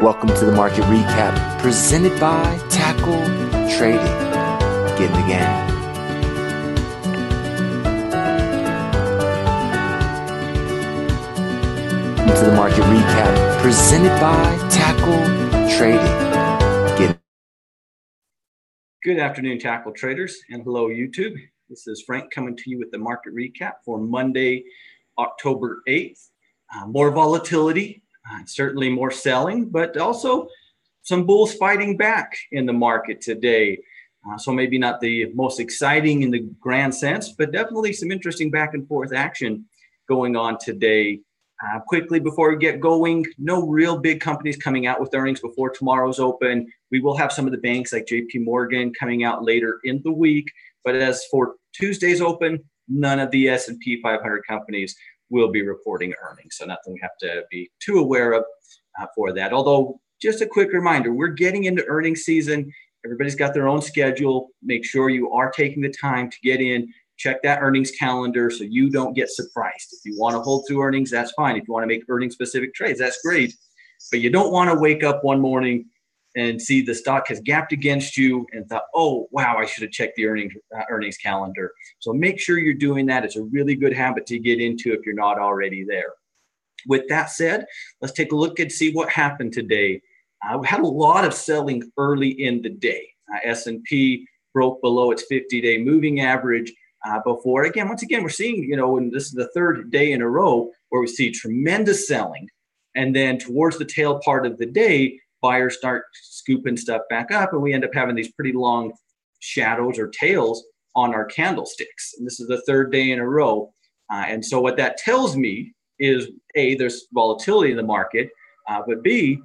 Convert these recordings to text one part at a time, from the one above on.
Welcome to the market recap presented by Tackle Trading. Get in the game. Welcome to the market recap presented by Tackle Trading. Get in. Good afternoon, Tackle Traders, and hello, YouTube. This is Frank coming to you with the market recap for Monday, October 8th. More volatility. Certainly more selling, but also some bulls fighting back in the market today. So maybe not the most exciting in the grand sense, but definitely some interesting back and forth action going on today. Quickly before we get going, no real big companies coming out with earnings before tomorrow's open. We will have some of the banks like JP Morgan coming out later in the week. But as for Tuesday's open, none of the S&P 500 companies will be reporting earnings. So nothing we have to be too aware of for that. Although just a quick reminder, we're getting into earnings season. Everybody's got their own schedule. Make sure you are taking the time to get in, check that earnings calendar so you don't get surprised. If you want to hold through earnings, that's fine. If you want to make earnings specific trades, that's great. But you don't want to wake up one morning and see the stock has gapped against you and thought, oh, wow, I should have checked the earnings calendar. So make sure you're doing that. It's a really good habit to get into if you're not already there. With that said, let's take a look and see what happened today. We had a lot of selling early in the day. S&P broke below its 50-day moving average before. Once again, we're seeing, and this is the third day in a row where we see tremendous selling. And then towards the tail part of the day, buyers start scooping stuff back up, and we end up having these pretty long shadows or tails on our candlesticks. And this is the third day in a row. And so what that tells me is, A, there's volatility in the market, but B,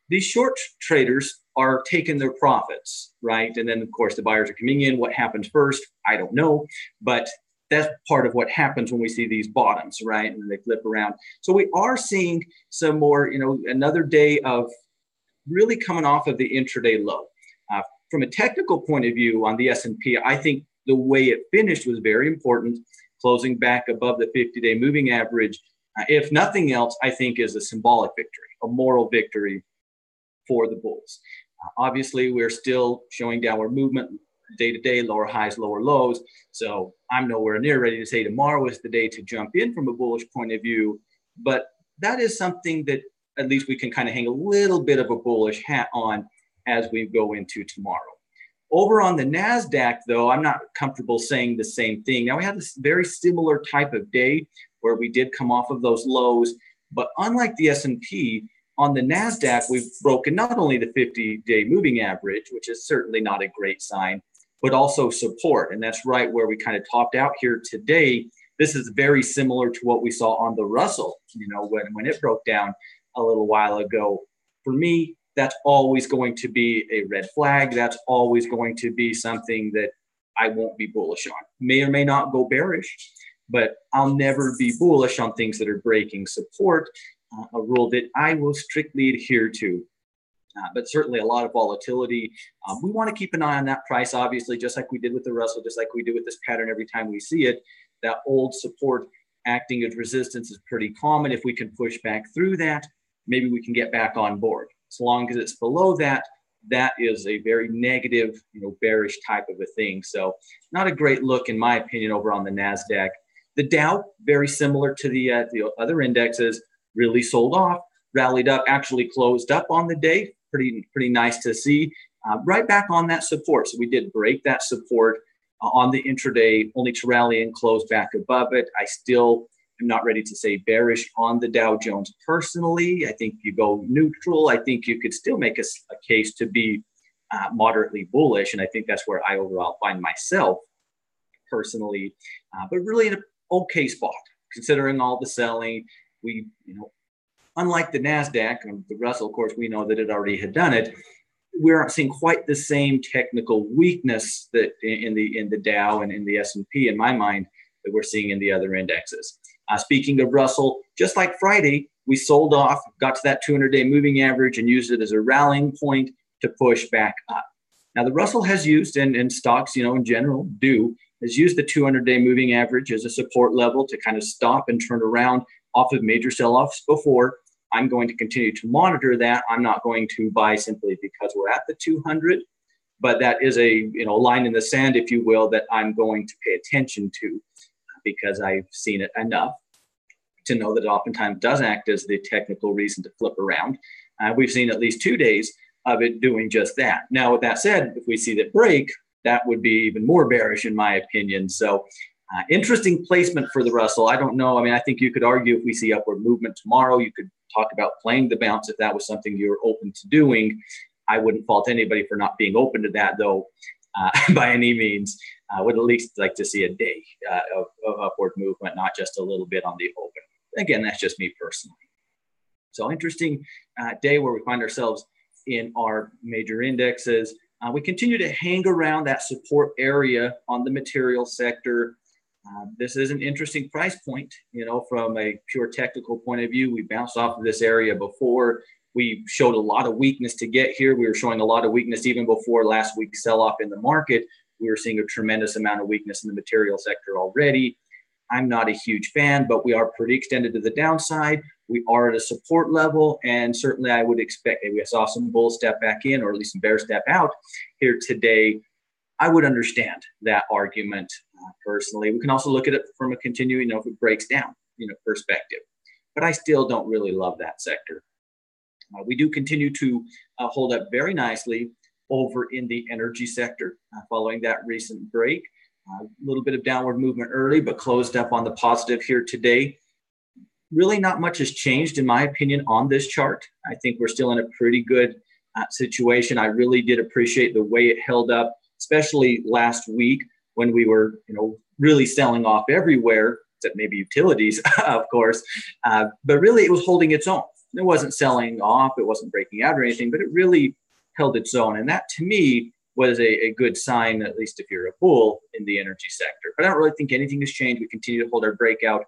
these short traders are taking their profits, right? And then, of course, the buyers are coming in. What happens first? I don't know. But that's part of what happens when we see these bottoms, right? And they flip around. So we are seeing some more, another day of really coming off of the intraday low. From a technical point of view on the S&P, I think the way it finished was very important, closing back above the 50-day moving average. If nothing else, I think is a symbolic victory, a moral victory for the bulls. Obviously, we're still showing downward movement day to day, lower highs, lower lows. So I'm nowhere near ready to say tomorrow is the day to jump in from a bullish point of view. But that is something that at least we can kind of hang a little bit of a bullish hat on as we go into tomorrow. Over on the NASDAQ, though, I'm not comfortable saying the same thing. Now, we had this very similar type of day where we did come off of those lows. But unlike the S&P, on the NASDAQ, we've broken not only the 50-day moving average, which is certainly not a great sign, but also support. And that's right where we kind of topped out here today. This is very similar to what we saw on the Russell, when it broke down a little while ago. For me, that's always going to be a red flag. That's always going to be something that I won't be bullish on. May or may not go bearish, but I'll never be bullish on things that are breaking support, a rule that I will strictly adhere to. But certainly a lot of volatility. We want to keep an eye on that price, obviously, just like we did with the Russell, just like we do with this pattern every time we see it. That old support acting as resistance is pretty common. If we can push back through that, maybe we can get back on board. As long as it's below that, that is a very negative, bearish type of a thing. So not a great look, in my opinion, over on the NASDAQ. The Dow, very similar to the other indexes, really sold off, rallied up, actually closed up on the day. Pretty nice to see. Right back on that support. So we did break that support on the intraday, only to rally and close back above it. I still am not ready to say bearish on the Dow Jones personally. I think you go neutral. I think you could still make a case to be moderately bullish. And I think that's where I overall find myself personally, but really in an okay spot, considering all the selling. We, unlike the NASDAQ and the Russell, of course, we know that it already had done it. We aren't seeing quite the same technical weakness that in the Dow and in the S&P, in my mind, that we're seeing in the other indexes. Speaking of Russell, just like Friday, we sold off, got to that 200-day moving average and used it as a rallying point to push back up. Now, the Russell has used, and stocks, in general has used the 200-day moving average as a support level to kind of stop and turn around off of major sell-offs before. I'm going to continue to monitor that. I'm not going to buy simply because we're at the 200, but that is a line in the sand, if you will, that I'm going to pay attention to because I've seen it enough to know that it oftentimes does act as the technical reason to flip around. We've seen at least 2 days of it doing just that. Now, with that said, if we see that break, that would be even more bearish in my opinion. So interesting placement for the Russell. I don't know. I mean, I think you could argue if we see upward movement tomorrow, you could talk about playing the bounce if that was something you were open to doing. I wouldn't fault anybody for not being open to that, though, by any means. I would at least like to see a day of upward movement, not just a little bit on the open. Again, that's just me personally. So interesting day where we find ourselves in our major indexes. We continue to hang around that support area on the material sector. This is an interesting price point, from a pure technical point of view. We bounced off of this area before. We showed a lot of weakness to get here. We were showing a lot of weakness even before last week's sell-off in the market. We were seeing a tremendous amount of weakness in the material sector already. I'm not a huge fan, but we are pretty extended to the downside. We are at a support level, and certainly I would expect we saw some bull step back in, or at least some bear step out here today. I would understand that argument personally. We can also look at it from a continuing, if it breaks down, perspective. But I still don't really love that sector. We do continue to hold up very nicely over in the energy sector following that recent break. A little bit of downward movement early, but closed up on the positive here today. Really not much has changed, in my opinion, on this chart. I think we're still in a pretty good situation. I really did appreciate the way it held up, especially last week when we were, really selling off everywhere, except maybe utilities, of course. But really, it was holding its own. It wasn't selling off. It wasn't breaking out or anything, but it really held its own. And that, to me, was a good sign, at least if you're a bull in the energy sector. But I don't really think anything has changed. We continue to hold our breakout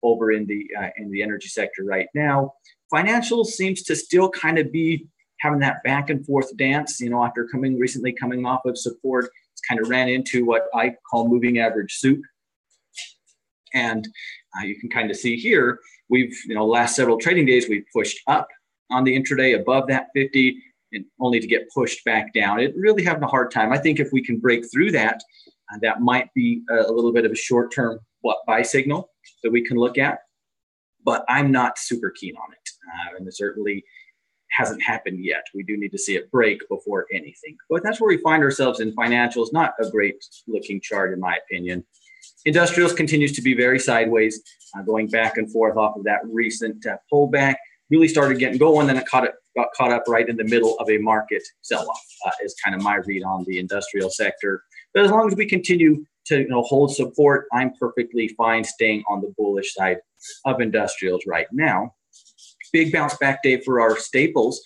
over in the energy sector right now. Financials seems to still kind of be having that back and forth dance, after recently coming off of support. It's kind of ran into what I call moving average soup. And you can kind of see here, we've, last several trading days, we've pushed up on the intraday above that 50 and only to get pushed back down. It really having a hard time. I think if we can break through that, that might be a little bit of a short-term buy signal that we can look at. But I'm not super keen on it. And it certainly hasn't happened yet. We do need to see it break before anything. But that's where we find ourselves in financials. Not a great looking chart, in my opinion. Industrials continues to be very sideways, going back and forth off of that recent pullback. Really started getting going, then it got caught up right in the middle of a market sell-off, is kind of my read on the industrial sector. But as long as we continue to hold support, I'm perfectly fine staying on the bullish side of industrials right now. Big bounce back day for our staples.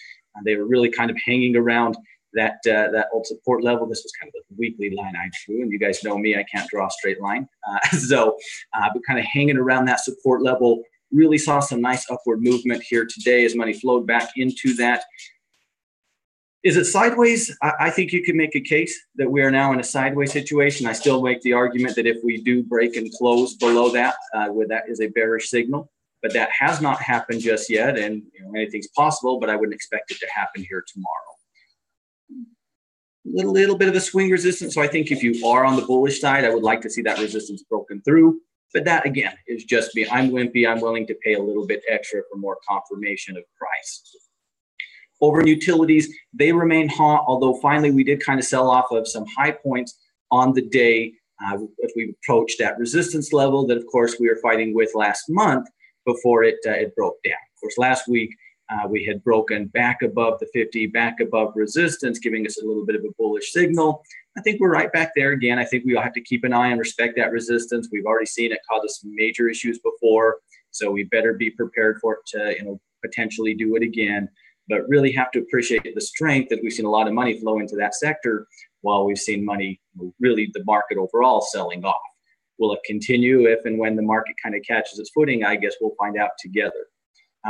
They were really kind of hanging around that old support level. This was kind of a weekly line I drew, and you guys know me, I can't draw a straight line. But kind of hanging around that support level. Really saw some nice upward movement here today as money flowed back into that. Is it sideways? I think you could make a case that we are now in a sideways situation. I still make the argument that if we do break and close below that, where that is a bearish signal. But that has not happened just yet, and anything's possible, but I wouldn't expect it to happen here tomorrow. Little bit of a swing resistance. So I think if you are on the bullish side, I would like to see that resistance broken through. But that, again, is just me. I'm wimpy. I'm willing to pay a little bit extra for more confirmation of price. Over in utilities, they remain hot, although finally we did kind of sell off of some high points on the day as we approached that resistance level that, of course, we were fighting with last month before it broke down. Of course, last week, we had broken back above the 50, back above resistance, giving us a little bit of a bullish signal. I think we're right back there again. I think we'll have to keep an eye and respect that resistance. We've already seen it cause us some major issues before, so we better be prepared for it to potentially do it again. But really have to appreciate the strength that we've seen a lot of money flow into that sector while we've seen money, really the market overall, selling off. Will it continue if and when the market kind of catches its footing? I guess we'll find out together.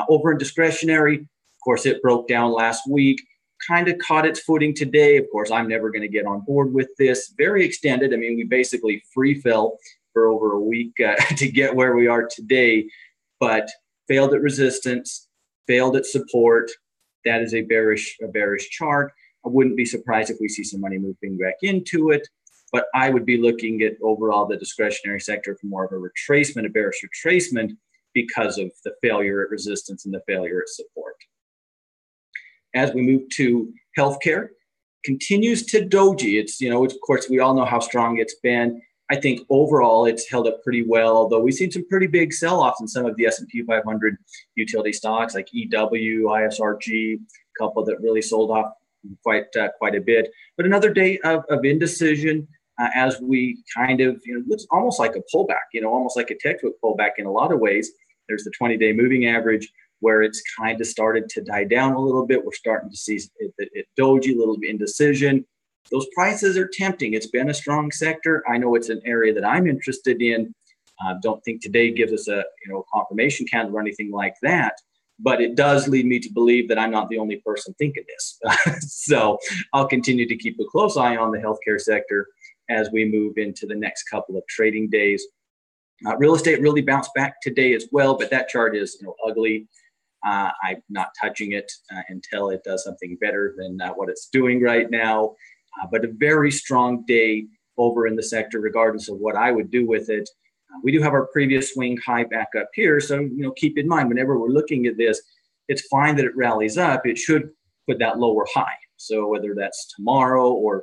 Over in discretionary, of course, it broke down last week, kind of caught its footing today. Of course, I'm never going to get on board with this. Very extended. I mean, we basically free fell for over a week to get where we are today, but failed at resistance, failed at support. That is a bearish chart. I wouldn't be surprised if we see some money moving back into it, but I would be looking at overall the discretionary sector for more of a retracement, a bearish retracement, because of the failure at resistance and the failure at support. As we move to healthcare, continues to doji. It's, of course, we all know how strong it's been. I think overall it's held up pretty well, although we've seen some pretty big sell-offs in some of the S&P 500 utility stocks like EW, ISRG, a couple that really sold off quite a bit. But another day of indecision as we kind of, it's almost like a pullback, almost like a textbook pullback in a lot of ways. There's the 20-day moving average where it's kind of started to die down a little bit. We're starting to see it doji, a little bit indecision. Those prices are tempting. It's been a strong sector. I know it's an area that I'm interested in. Don't think today gives us a confirmation candle or anything like that, but it does lead me to believe that I'm not the only person thinking this. So I'll continue to keep a close eye on the healthcare sector as we move into the next couple of trading days. Real estate really bounced back today as well, but that chart is ugly. I'm not touching it until it does something better than what it's doing right now. But a very strong day over in the sector, regardless of what I would do with it. We do have our previous swing high back up here. So, keep in mind, whenever we're looking at this, it's fine that it rallies up. It should put that lower high. So whether that's tomorrow or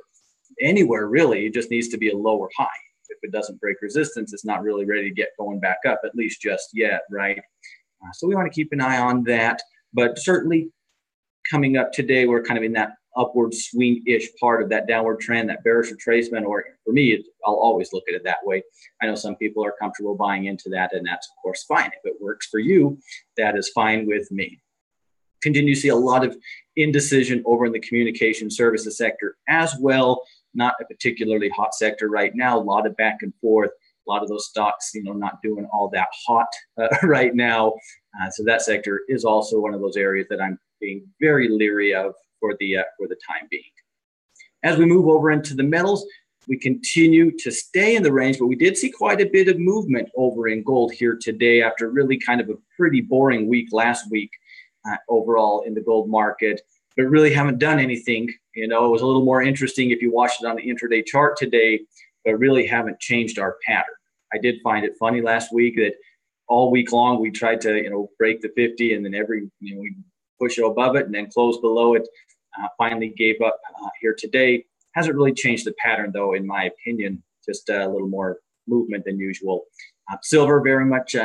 anywhere really, it just needs to be a lower high. If it doesn't break resistance, it's not really ready to get going back up, at least just yet, right? So we want to keep an eye on that. But certainly coming up today, we're kind of in that upward swing-ish part of that downward trend, that bearish retracement, or for me, I'll always look at it that way. I know some people are comfortable buying into that, and that's, of course, fine. If it works for you, that is fine with me. Continue to see a lot of indecision over in the communication services sector as well. Not a particularly hot sector right now. A lot of back and forth. A lot of those stocks, not doing all that hot right now. So that sector is also one of those areas that I'm being very leery of for the time being. As we move over into the metals, we continue to stay in the range, but we did see quite a bit of movement over in gold here today after really kind of a pretty boring week last week overall in the gold market, but really haven't done anything. It was a little more interesting if you watched it on the intraday chart today, but really haven't changed our pattern. I did find it funny last week that all week long we tried to break the 50, and then we push it above it and then close below it. Finally gave up here today. Hasn't really changed the pattern though, in my opinion. Just a little more movement than usual. Silver, very much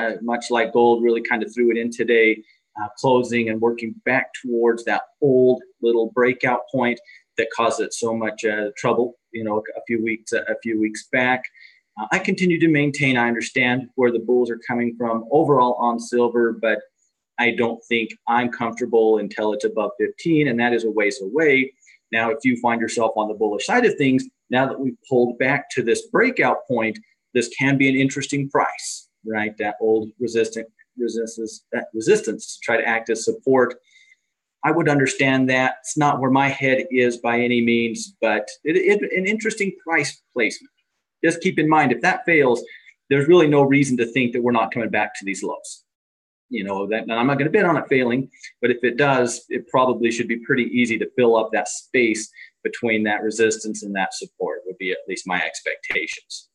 like gold, really kind of threw it in today, closing and working back towards that old little breakout point that caused it so much trouble. A few weeks back. I continue to maintain I understand where the bulls are coming from overall on silver, but I don't think I'm comfortable until it's above 15, and that is a ways away. Now, if you find yourself on the bullish side of things, now that we've pulled back to this breakout point, this can be an interesting price, right? That old resistance to try to act as support. I would understand that. It's not where my head is by any means, but an interesting price placement. Just keep in mind, if that fails, there's really no reason to think that we're not coming back to these lows. That, and I'm not going to bet on it failing, but if it does, it probably should be pretty easy to fill up that space between that resistance and that support, would be at least my expectations.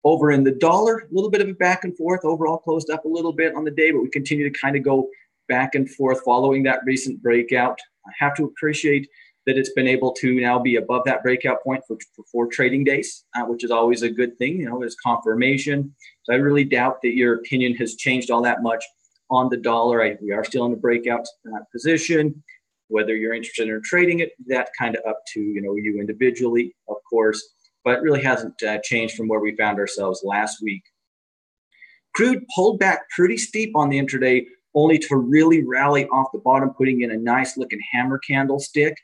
Over in the dollar, a little bit of a back and forth. Overall closed up a little bit on the day, but we continue to kind of go back and forth following that recent breakout. I have to appreciate that it's been able to now be above that breakout point for 4 trading days, which is always a good thing. There's confirmation. So I really doubt that your opinion has changed all that much on the dollar. We are still in the breakout position. Whether you're interested in trading it, that's kind of up to you individually, of course, but it really hasn't changed from where we found ourselves last week. Crude pulled back pretty steep on the intraday, only to really rally off the bottom, putting in a nice looking hammer candlestick.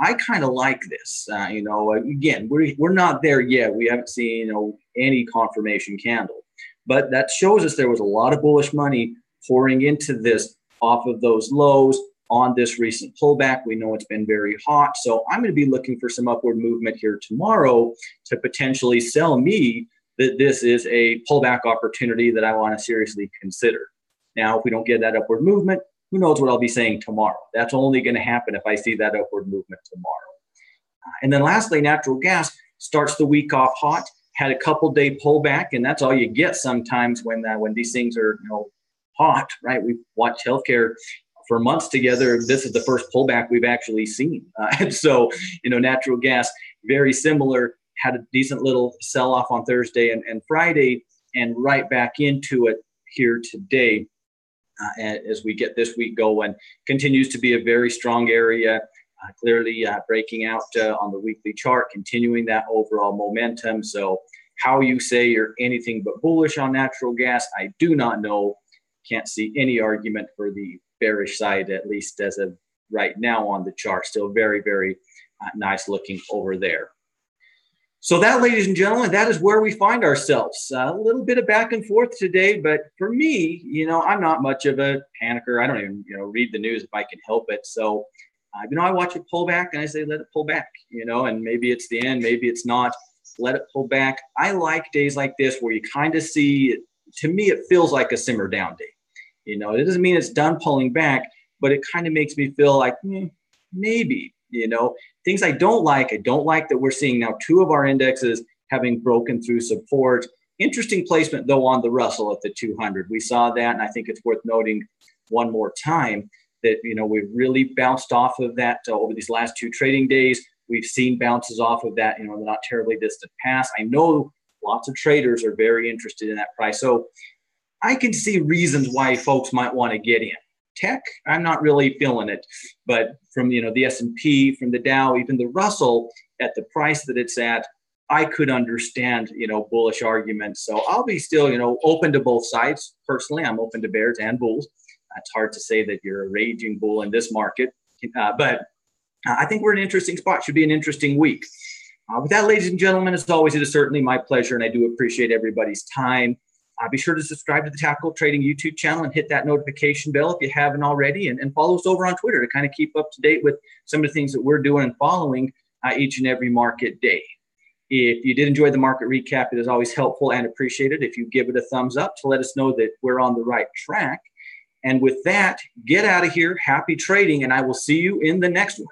I kind of like this. Again, we're not there yet. We haven't seen any confirmation candle, but that shows us there was a lot of bullish money pouring into this off of those lows on this recent pullback. We know it's been very hot, so I'm going to be looking for some upward movement here tomorrow to potentially sell me that this is a pullback opportunity that I want to seriously consider. Now, if we don't get that upward movement, who knows what I'll be saying tomorrow. That's only going to happen if I see that upward movement tomorrow. And then lastly, natural gas starts the week off hot, had a couple-day pullback, and that's all you get sometimes when these things are hot, right? We've watched healthcare for months together. This is the first pullback we've actually seen. And so, natural gas, very similar, had a decent little sell-off on Thursday and Friday, and right back into it here today as we get this week going. Continues to be a very strong area, clearly breaking out on the weekly chart, continuing that overall momentum. So how you say you're anything but bullish on natural gas, I do not know. Can't see any argument for the bearish side, at least as of right now on the chart. Still very, very nice looking over there. So that, ladies and gentlemen, that is where we find ourselves. A little bit of back and forth today, but for me, I'm not much of a panicker. I don't even, read the news if I can help it. So, I watch it pull back and I say, let it pull back, and maybe it's the end, maybe it's not. Let it pull back. I like days like this where you kind of see, to me, it feels like a simmer down day. It doesn't mean it's done pulling back, but it kind of makes me feel like maybe, things I don't like that we're seeing now 2 of our indexes having broken through support. Interesting placement, though, on the Russell at the 200. We saw that, and I think it's worth noting one more time that, we've really bounced off of that over these last 2 trading days. We've seen bounces off of that, in the not terribly distant past. I know lots of traders are very interested in that price. So I can see reasons why folks might want to get in. Tech, I'm not really feeling it, but from the S&P, from the Dow, even the Russell at the price that it's at, I could understand bullish arguments. So I'll be still open to both sides. Personally, I'm open to bears and bulls. It's hard to say that you're a raging bull in this market, but I think we're in an interesting spot. Should be an interesting week. With that, ladies and gentlemen, as always, it is certainly my pleasure, and I do appreciate everybody's time. Be sure to subscribe to the Tactical Trading YouTube channel and hit that notification bell if you haven't already, and follow us over on Twitter to kind of keep up to date with some of the things that we're doing and following each and every market day. If you did enjoy the market recap, it is always helpful and appreciated if you give it a thumbs up to let us know that we're on the right track. And with that, get out of here. Happy trading, and I will see you in the next one.